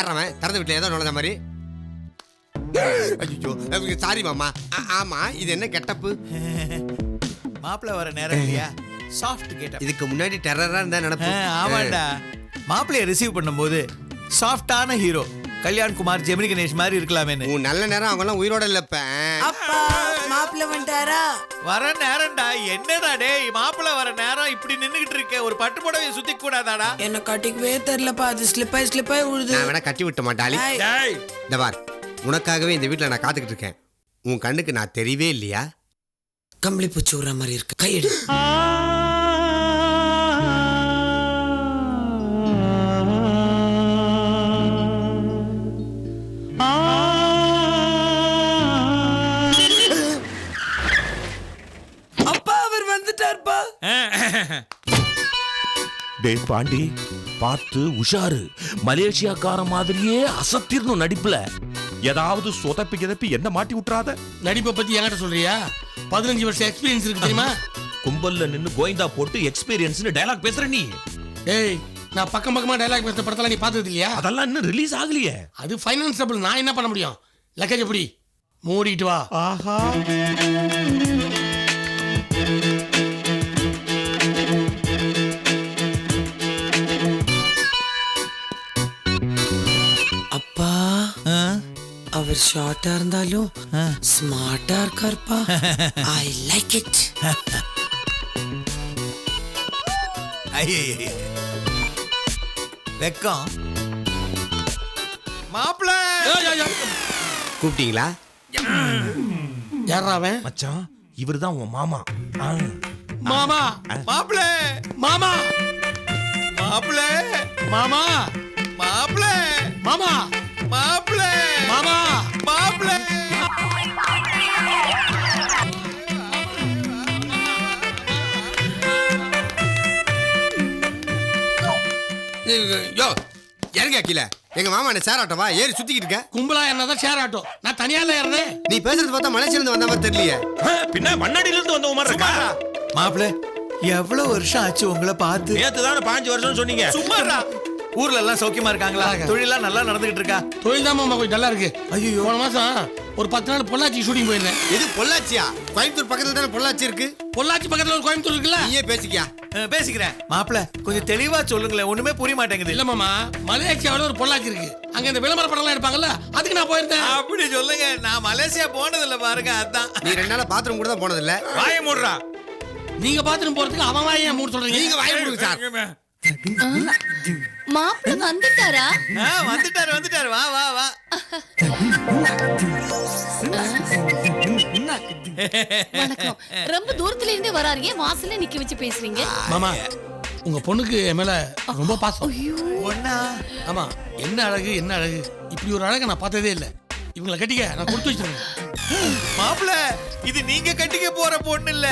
யார் அவன் திறந்த வீட்டுல ஏதோ நுழைஞ்ச மாதிரி? ஐயோ சாரி மாமா. ஆமா இது என்ன கெட்டப்பு? மாப்பிள்ள வர நேரம் இல்லையா? Soft getup. இதுக்கு முன்னாடி டெரரா இருந்தா நினைப்பு. ஆமாண்டா. மாப்பிள்ளைய ரிசீவ் பண்ணும்போது சாஃப்டான ஹீரோ கல்யாண் குமார், ஜெமினி கணேஷ் மாதிரி இருக்கலாமேன்னு. உன் நல்ல நேரம் அவங்க எல்லாம் உயிரோட இல்லப்ப. அப்பா மாப்பிள்ள வந்துட்டாரா? வர நேரம்டா. என்னடா டேய், மாப்பிள்ள வர நேரம் இப்படி நின்னுகிட்டு இருக்க. ஒரு பட்டு புடவைய சுத்தி கூடாதாடா? என்ன கட்டிக்கவே தெரியலப்பா. அது ஸ்லிப்பாய் உழுது. நான் வேணா கட்டி விட்ட மாட்டாளி. இந்த பார், உனக்காகவே இந்த வீட்டுல நான் காத்துக்கிட்டு இருக்கேன். உன் கண்ணுக்கு நான் தெரியவே இல்லையா? கம்பளி பூச்சி விடுற மாதிரி இருக்கு. கையெடு. அப்பா அவர் வந்துட்டார்ப்பா. டேய் பாண்டி, பார்த்து உஷாரு. மலேசியாக்கார மாதிரியே அசத்திரணும் நடிப்புல. ஏதாவது சொதப்பி கிதப்பி என்ன மாட்டி விட்டுறாத. நடிப்பை பத்தி என்கிட்ட சொல்றியா? 15 வருஷம் எக்ஸ்பீரியன்ஸ் இருக்கு தெரியுமா? கும்பல்ல நின்னு கோயிந்தா போட்டு எக்ஸ்பீரியன்ஸ்னு டயலாக் பேசுற நீ. டேய், நான் பக்கமா டயலாக் பேசுற படத்தெல்லாம் நீ பார்த்தது இல்லையா? அதெல்லாம் இன்னும் ரிலீஸ் ஆகலையே. அது ஃபைனான்ஸ் டபுள். நான் என்ன பண்ண முடியும்? லக்கேஜ் எப்படி மூடிட்டு வா. ஆஹா, அப்பா அவர் ஷார்ட்டா இருந்தாலும் ஸ்மார்ட்டா இருக்கார்ப்பா. I like it. வெக்கம். மாப்பிள்ள கூப்பிட்டீங்களா? யாரா அவன்? மச்சான் இவர்தான் உன் மாமா. மாமா. மாப்பிள்ள மாமா. மாப்பிள்ள மாமா. மாப்பிள்ள மாமா. மாப்பிள்ள மாமா. மாப்பிள்ள. யோ இறங்க கீழே. எங்க மாமா என்ன சேர் ஆட்டோவா ஏறி சுத்திக்கிட்டு இருக்க? கும்பலா என்னதான் ஷேர் ஆட்டோ. நான் தனியா ஏறதே. நீ பேசுறது பார்த்தா மலேசியில இருந்து வந்த மாதிரி தெரியலையே. பின்ன மண்ணடியில இருந்து வந்த மாதிரி இருக்கா? மாப்பிள்ள எவ்வளவு வருஷம் ஆச்சு உங்களை பார்த்து? நேத்து தானே 5 வருஷம் சொன்னீங்க. சும்மாடா. ஊர்ல எல்லாம் சௌக்கியமா இருக்காங்களா? தொழிலாம் நல்லா நடந்துகிட்டு இருக்கா? தொழில் தான் மாமா கொஞ்சம் நல்லா இருக்கு. ஐயோ போன மாசம் ஒரு 10 நாள் பொள்ளாச்சி ஷூட்டிங் போயிருந்தேன். இது பொள்ளாச்சியா? கோயம்புத்தூர் பக்கத்துல தானே பொள்ளாச்சி இருக்கு. பொள்ளாச்சி பக்கத்துல ஒரு கோயம்புத்தூர் இருக்குல்ல? நீயே பேசிக்கியா? பேசிக்கிறேன். மாப்பிள்ள கொஞ்சம் தெளிவா சொல்லுங்களேன், ஒண்ணுமே புரிய மாட்டேங்குது. இல்ல மாமா, மலேசியாவில் ஒரு பொள்ளாச்சி இருக்கு. அங்க இந்த விளம்பர படம்லாம் எடுப்பாங்கல்ல, அதுக்கு நான் போயிருந்தேன். அப்படி சொல்லுங்க. நான் மலேசியா போனதில்ல பாருங்க, அதான். நீ 2 நாளா பாத்ரூம் கூட தான் போனதில்ல. வாய மூடுறா. நீங்க பாத்ரூம் போறதுக்கு அவன் வாயை ஏன் மூட சொல்றீங்க? நீங்க வாய மூடுங்க சார். மாப்பிள்ள வந்துட்டாரா? வந்துட்டாரு. வா வா வா. வணக்கம். ரொம்ப தூரத்துல இருந்தே வராரு. ஏன் வாசல்ல நிக்க வச்சு பேசுறீங்க? மாமா, உங்க பொண்ணுக்கு என் மேல ரொம்ப பாசம். ஐயோ, ஒண்ணா? ஆமா, என்ன அழகு என்ன அழகு. இப்படி ஒரு அழகை நான் பார்த்ததே இல்ல. இவங்களை கட்டிக்க நான் கொடுத்து வச்சிருக்கேன். மாப்பிள்ள இது நீங்க கட்டிக்க போற பொண்ணு இல்ல,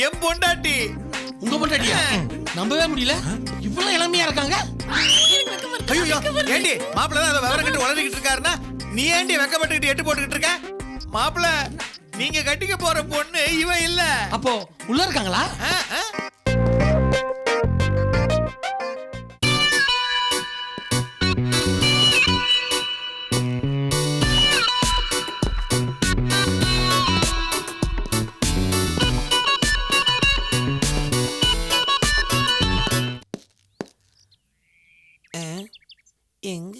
என் பொண்டாட்டி. உங்க பொண்டாட்டியா? நம்பவே முடியல, இவ்வளவு இளமையா இருக்காங்க. ஐயோ ஏண்டி மாப்பிள்ள தான் விவரம் கட்டு வளர்ந்துகிட்டு இருக்காருன்னா நீ ஏண்டி வெக்கப்பட்டுக்கிட்டு எட்டு போட்டுக்கிட்டு இருக்க? மாப்பிள்ள நீங்க கட்டிக்க போற பொண்ணு இவன் இல்ல. அப்போ உள்ள இருக்காங்களா? எங்க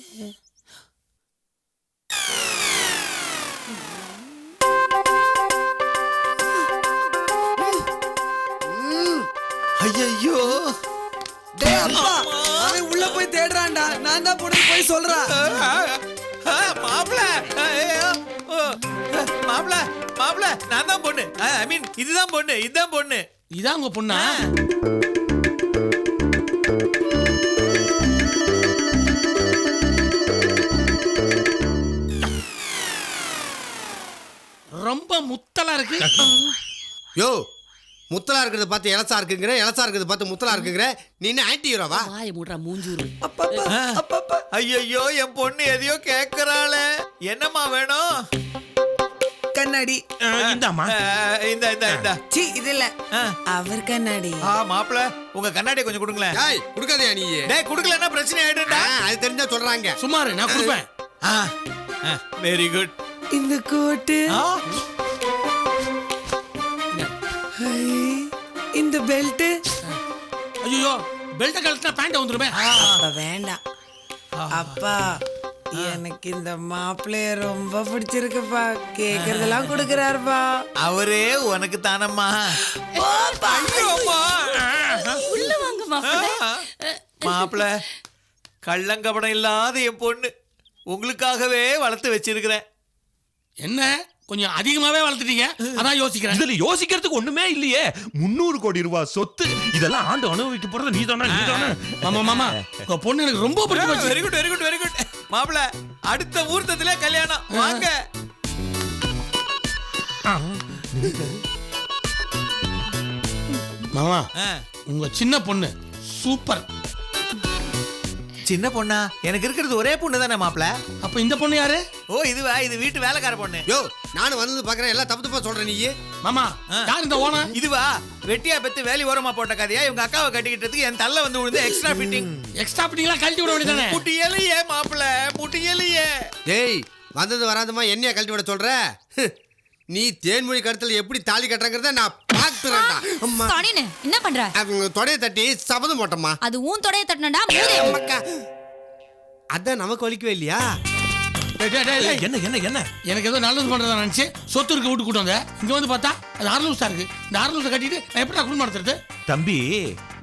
ஐயோ அவன் உள்ள போய் தேடுறான்டா. நான் தான் போய் சொல்றான். மாப்பிள்ள மாப்பிள்ள மாப்பிள்ள நான் தான் பொண்ணு. ஐ மீன் இதுதான் பொண்ணு. இதுதான் பொண்ணு. இதான் உங்க பொண்ணா? ரொம்ப முத்தலா இருக்கு. யோ முத்தலா இருக்கிறத பார்த்து இலசா இருக்குங்கிற, இலசா இருக்கிறத பார்த்து முத்தலா இருக்குங்கிற. நீ என்ன ஆன்டி ஹீரோவா? வாயை மூடுறா மூஞ்சூரு. ஐயோ என் பொண்ணு எதையோ கேக்குறாளே. என்னம்மா வேணும்? கண்ணாடி. இந்தாம்மா. இந்த சி இது இல்ல, ஆ. அவர் கண்ணாடி. மாப்பிள உங்க கண்ணாடியை கொஞ்சம் கொடுங்களேன். டேய் குடுக்காதயா நீ? டேய் குடுக்கலன்னா பிரச்சனை ஆயிடும்டா. அது தெரிஞ்சா சொல்றாங்க. சுமாரு நான் கொடுப்பேன். Very good. இந்த கோட்டு, இந்த பெல்ட். ஐயோ பெல்ட்டை கழட்டினா பேண்ட் வந்துருமே. அப்ப வேண்டாம். அப்பா எனக்கு இந்த மாப்பிள்ளைய ரொம்ப பிடிச்சிருக்குப்பா. கேக்குறதெல்லாம் கொடுக்கறாருப்பா. அவரே உனக்கு தானம்மா. உள்ள வாங்க மாப்பிள்ளை. மாப்பிள கள்ளங்கபடம் இல்லாத என் பொண்ணு உங்களுக்காகவே வளர்த்து வச்சிருக்கிறேன். என்ன கொஞ்சம் அதிகமாவே வளர்த்துட்டீங்க, அதான் யோசிக்கிறேன். இதுல யோசிக்கிறதுக்கு ஒண்ணுமே இல்லையே. 300 கோடி ரூபாய் சொத்து இதெல்லாம் ஆண்டு அனுபவிக்க போறது நீதானே. மாமா மாமா உங்க பொண்ணு எனக்கு ரொம்ப பிடிச்சு போச்சு. Very good very good very good. மாப்பிள அடுத்த முகூர்த்தத்திலே கல்யாணம். வாங்க. மாமா உங்க சின்ன பொண்ணு சூப்பர். சின்ன பொண்ணா? எனக்கு இருக்கிறது ஒரே பொண்ணு தானே மாப்பிள. அப்ப இந்த பொண்ணு யாரு? ஓ இதுவா? இது வீட்டு வேலைக்கார பொண்ணு. யோ நானும் வந்து பாக்குறேன், எல்லாம் தப்பு தப்பா சொல்ற நீ. மாமா யார் இந்த ஓனர்? இதுவா? வெட்டியா பெத்து வேலி ஓரமா போட்ட கதையா? இவங்க அக்காவை கட்டிக்கிட்டதுக்கு என் தள்ள வந்து விழுந்து எக்ஸ்ட்ரா ஃபிட்டிங். எக்ஸ்ட்ரா ஃபிட்டிங்லாம் கழட்டி விட வேண்டியதானே? முட்டியலையே மாப்பிள முட்டியலையே. டேய் வந்தது வராதமா என்னைய கழட்டி விட சொல்ற? நீ தேன்மொழி கருத்துல எப்படி தாலி கட்டுறங்கறத நான் பாக்குறேன்டா. அம்மா சாணினு என்ன பண்ற? அவங்க தொடைய தட்டி சபதம் போட்டம்மா. அது ஊன் தொடைய தட்டனடா மூதே. அம்மாக்கா அதான் நமக்கு வலிக்கவே இல்லையா? டேய், டேய், டேய், டேய். என்ன என்ன என்ன? எனக்கு ஏதோ நல்லது பண்றதா நினைச்சு சொத்து இருக்க வீட்டு கூட்டு வந்தேன். இங்க வந்து பார்த்தா அது ஆர்லூஸா இருக்கு. இந்த ஆர்லூஸை கட்டிட்டு நான் எப்படி குடும்பம் நடத்துறது? தம்பி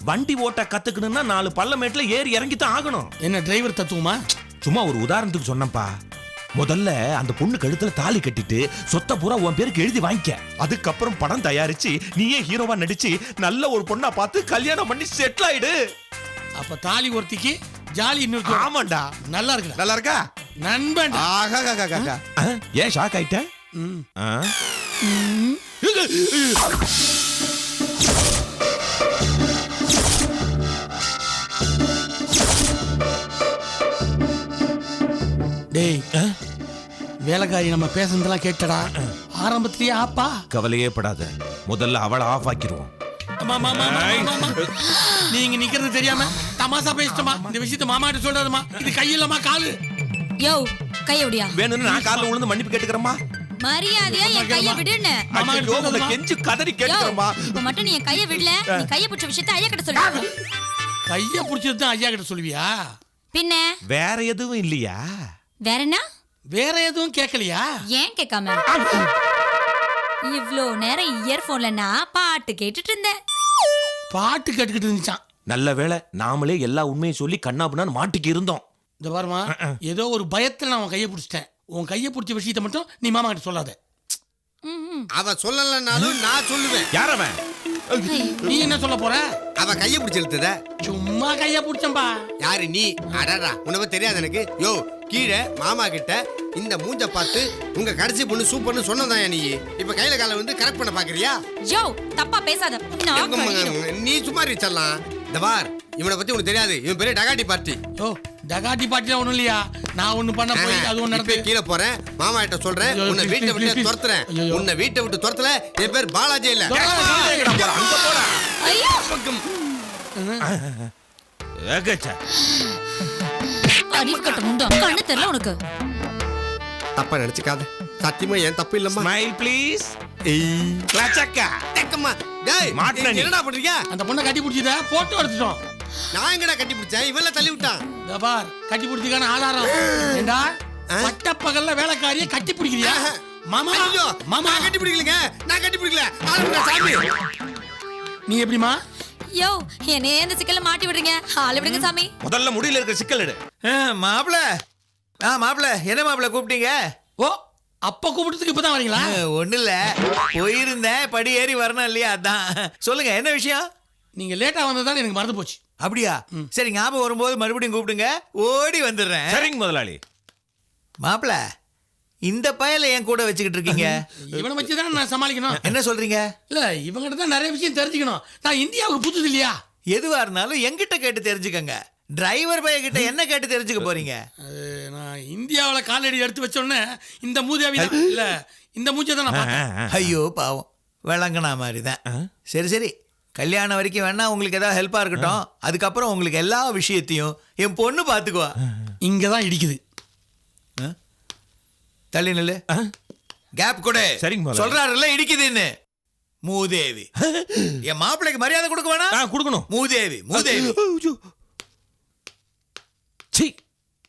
வண்டி ஓட்ட கத்துக்கணும்னா 4 பள்ளமேட்ல ஏறி இறங்கி தான் ஆகணும். என்ன டிரைவர் தத்துவமா? சும்மா ஒரு உதாரணத்துக்கு சொன்னப்பா. முதல்ல அந்த பொண்ணு கழுத்துல தாலி கட்டிட்டு சொத்த பூரா உன் பேருக்கு எழுதி வாங்கிக்க. அதுக்கப்புறம் படம் தயாரிச்சு நீயே ஹீரோவா நடிச்சு நல்ல ஒரு பொண்ணா பார்த்து கல்யாணம் பண்ணி செட்டில் ஆயிடு. அப்ப தாலி ஒருத்திக்கு ஜாலி இன்னொரு. ஆமாண்டா. நல்லா இருக்கு. நல்லா இருக்கா? நண்பன். ஏன் ஷாக் ஆயிட்ட? டேய் வேலைக்காரி நம்ம பேசுனதெல்லாம் கேட்டடா. ஆரம்பத்திலேயே ஆப்பா. கவலையே படாத, முதல்ல அவளை ஆஃப் ஆக்கிடுவோம். நீங்க நிக்கிறது தெரியாம தமாசா பேசிட்டமா? இந்த விஷயத்தை மாமா கிட்ட சொல்றாருமா. இது கையிலமா காலு. யோ கைய விடியா? வேணும்னு நான் கால்ல விழுந்து மன்னிப்பு கேட்டுக்கிறேம்மா. மரியாதையா என் கைய விடுன்னு. ஐயோ, உன்னை கெஞ்சி கதறி யோ கேட்டுக்கிறேம்மா. இப்ப மட்டும் நீ என் கைய விடல, நீ கைய பிடிச்ச விஷயத்தை ஐயா கிட்ட சொல்லு. கைய புடிச்சது தான் ஐயா கிட்ட சொல்லுவியா? பின்ன வேற எதுவும் இல்லையா? வேற என்ன? வேற எதுவும் கேட்கலையா? ஏன் கேட்காம? இவ்ளோ நேரம் இயர்போன்ல நான் பாட்டு கேட்டுட்டு இருந்தேன். பாட்டு கேட்டுக்கிட்டு இருந்துச்சான். நல்ல வேளை நாமளே எல்லா உண்மையும் சொல்லி கண்ணாபுண்ணான்னு மாட்டிக்கு இருந்தோம். இந்த பாருமா, ஏதோ ஒரு பயத்துல நான் உன் கையை பிடிச்சிட்டேன். உன் கையை பிடிச்ச விஷயத்தை மட்டும் நீ மாமா கிட்ட சொல்லாத. அவ சொல்லலனாலும் நான் சொல்லுவேன். யார் அவன்? நீ என்ன சொல்ல போற? அவ கைய பிடிச்சு இழுத்தத. சும்மா கைய பிடிச்சம்பா. யாரு நீ? அடடா உனக்கு தெரியாது எனக்கு. யோ கீழே மாமா கிட்ட இந்த மூஞ்ச பார்த்து உங்க கடைசி பொண்ணு சூப்பர்னு சொன்னதான் நீ. இப்ப கையில கால வந்து கரெக்ட் பண்ண பாக்குறியா? யோ தப்பா பேசாத. நான் கடிக்கிறேன். நீ சும்மா இருச்சலாம். இந்த பார், இவனை பத்தி உனக்கு தெரியாது. இவன் பெரிய டகாட்டி பார்ட்டி. ஓ டகாட்டி பாட்டிலாம் ஒண்ணும் இல்லையா? நான் ஒண்ணு பண்ண போய் அது ஒண்ணு நடந்து. கீழே போறேன், மாமா கிட்ட சொல்றேன். ஐயோ, உன்னை வீட்டை விட்டு துரத்துறேன். உன்னை வீட்டை விட்டு துரத்தல என் பேர் பாலாஜி இல்ல. அங்க போடா. ஐயோ அறிவு கட்ட முண்டா. கண்ணு தெரியல உனக்கு. தப்பா நினைச்சுக்காத. சத்தியமா என் தப்பு இல்லம்மா. Smile please. கிளாச்சக்கா. டேக்கம்மா. டேய் மாட்டுன நீ. என்னடா பண்றீங்க? அந்த பொண்ணை கட்டி பிடிச்சத போட்டோ எடுத்துட்டோம். நான் எங்கடா கட்டி பிடிச்சேன்? இவள தள்ளி விட்டான். இந்த பார், கட்டி பிடிச்சதுக்கான ஆதாரம். ஏண்டா பட்ட பகல்ல வேலைக்காரியை கட்டி பிடிக்கிறியா? மாமா ஐயோ மாமா நான் கட்டி பிடிக்கலங்க. நான் கட்டி பிடிக்கல. ஆளுங்க சாமி. நீ எப்படிமா? யோ என்னையே இந்த சிக்கல்ல மாட்டி விடுறீங்க. ஆளு விடுங்க சாமி. முதல்ல முடியல இருக்கிற சிக்கல் எடு. மாப்பிள மாப்பிள என்ன மாப்பிள கூப்பிட்டீங்க? ஓ அப்ப கூப்பிட்டதுக்கு இப்பதான் வரீங்களா? ஒண்ணு இல்ல, போயிருந்தேன், படி ஏறி வரணும் இல்லையா, அதான். சொல்லுங்க என்ன விஷயம்? நீங்க லேட்டா வந்ததால எனக்கு மறந்து போச்சு. அப்படியா? சரி, ஞாபகம் வரும்போது மறுபடியும் கூப்பிடுங்க, ஓடி வந்துடுறேன். சரிங்க முதலாளி. மாப்பிள இந்த பயலை என் கூட வச்சுக்கிட்டு இருக்கீங்க. இவனை வச்சுதான் நான் சமாளிக்கணும். என்ன சொல்றீங்க? இல்ல இவங்கிட்ட தான் நிறைய விஷயம் தெரிஞ்சுக்கணும். நான் இந்தியாவுக்கு புதுசு இல்லையா? எதுவா இருந்தாலும் என்கிட்ட கேட்டு தெரிஞ்சுக்கங்க. டிரைவர் பைய கிட்ட என்ன கேட்டு தெரிஞ்சுக்க போறீங்க? நான் இந்தியாவுல காலடி எடுத்து வச்சோடனே இந்த மூதேவி இல்ல இந்த மூஞ்சை தான் நான் பார்த்தேன். ஐயோ பாவம் விளங்குனா மாதிரி தான். சரி சரி, கல்யாணம் வரைக்கும் வேணா உங்களுக்கு ஏதாவது ஹெல்ப்பா இருக்கட்டும். அதுக்கப்புறம் உங்களுக்கு எல்லா விஷயத்தையும் என் பொண்ணு பாத்துக்குவா. இங்க தான் இடிக்குது. தள்ளி நில்லு. கேப் கொடு. சரிங்க முதலாளி. சொல்றாருல்ல இடிக்குதுன்னு. மூதேவி. என் மாப்பிள்ளைக்கு மரியாதை கொடுக்க வேணாம். கொடுக்கணும். மூதேவி மூதேவி. சீ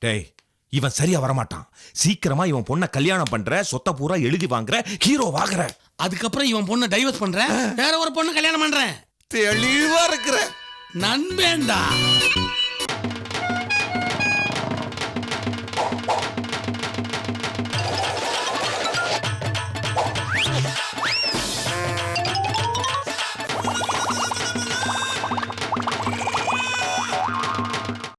டேய், இவன் சரியா வரமாட்டான். சீக்கிரமா இவன் பொண்ணை கல்யாணம் பண்ற, சொத்த பூரா எழுதி வாங்குற, ஹீரோ வாங்குற. அதுக்கப்புறம் இவன் பொண்ணை டைவர்ஸ் பண்றேன், வேற ஒரு பொண்ணை கல்யாணம் பண்றேன். தெளிவா இருக்கிற நண்பேண்டா.